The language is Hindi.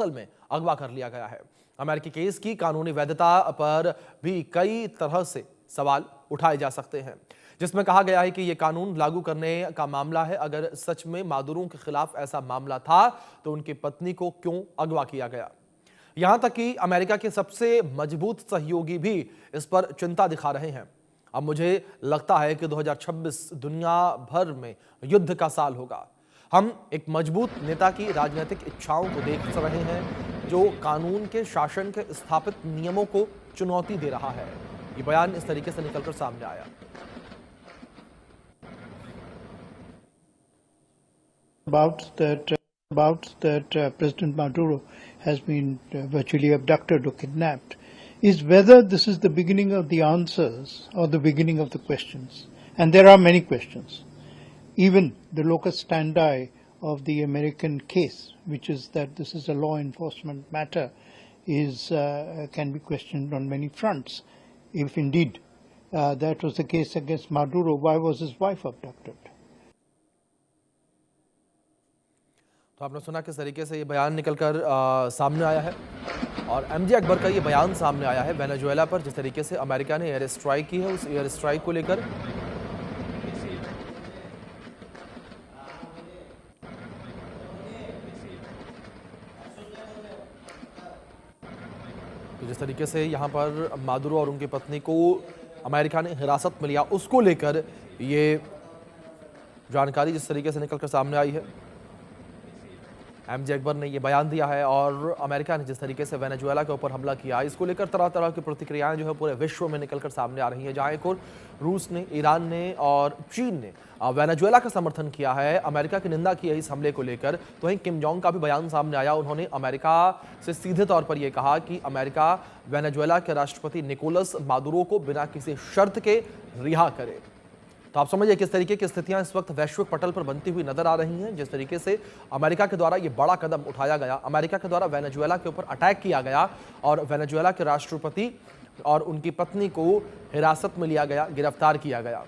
में अगवा कर लिया गया है। अमेरिकी केस की कानूनी वैधता पर भी कई तरह से सवाल उठाए जा सकते हैं, जिसमें कहा गया है कि यह कानून लागू करने का मामला है। अगर सच में मादुरो के खिलाफ ऐसा मामला था तो उनकी पत्नी को क्यों अगवा किया गया। यहां तक कि अमेरिका के सबसे मजबूत सहयोगी भी इस पर चिंता दिखा रहे हैं। अब मुझे लगता है कि 2026 दुनिया भर में युद्ध का साल होगा। हम एक मजबूत नेता की राजनीतिक इच्छाओं को देख रहे हैं जो कानून के शासन के स्थापित नियमों को चुनौती दे रहा है। ये बयान इस तरीके से निकलकर सामने आया। About that President Maduro has been virtually abducted or kidnapped is whether this is the beginning of the answers or the beginning of the questions. And there are many questions. Even the locus standi of the American case, which is that this is a law enforcement matter, can be questioned on many fronts. If indeed that was the case against Maduro, why was his wife abducted? तो आपने सुना किस तरीके से ये बयान निकलकर सामने आया है और एमजे अकबर का ये बयान सामने आया है वेनेजुएला पर जिस तरीके से अमेरिका ने एयर स्ट्राइक की है। उस एयर स्ट्राइक को लेकर तो जिस तरीके से यहाँ पर मादुरो और उनकी पत्नी को अमेरिका ने हिरासत में लिया, उसको लेकर ये जानकारी जिस तरीके से निकलकर सामने आई है। एमजे अकबर ने यह बयान दिया है और अमेरिका ने जिस तरीके से वेनेजुएला के ऊपर हमला किया, इसको लेकर तरह तरह की प्रतिक्रियाएं जो है पूरे विश्व में निकलकर सामने आ रही हैं। जहां एक और रूस ने, ईरान ने और चीन ने वेनेजुएला का समर्थन किया है, अमेरिका की निंदा की है इस हमले को लेकर। तो वहीं किम जोंग का भी बयान सामने आया। उन्होंने अमेरिका से सीधे तौर पर यह कहा कि अमेरिका वेनेजुएला के राष्ट्रपति निकोलस मादुरो को बिना किसी शर्त के रिहा करे। तो आप समझिए किस तरीके की स्थितियां इस वक्त वैश्विक पटल पर बनती हुई नजर आ रही हैं। जिस तरीके से अमेरिका के द्वारा यह बड़ा कदम उठाया गया, अमेरिका के द्वारा वेनेजुएला के ऊपर अटैक किया गया और वेनेजुएला के राष्ट्रपति और उनकी पत्नी को हिरासत में लिया गया, गिरफ्तार किया गया।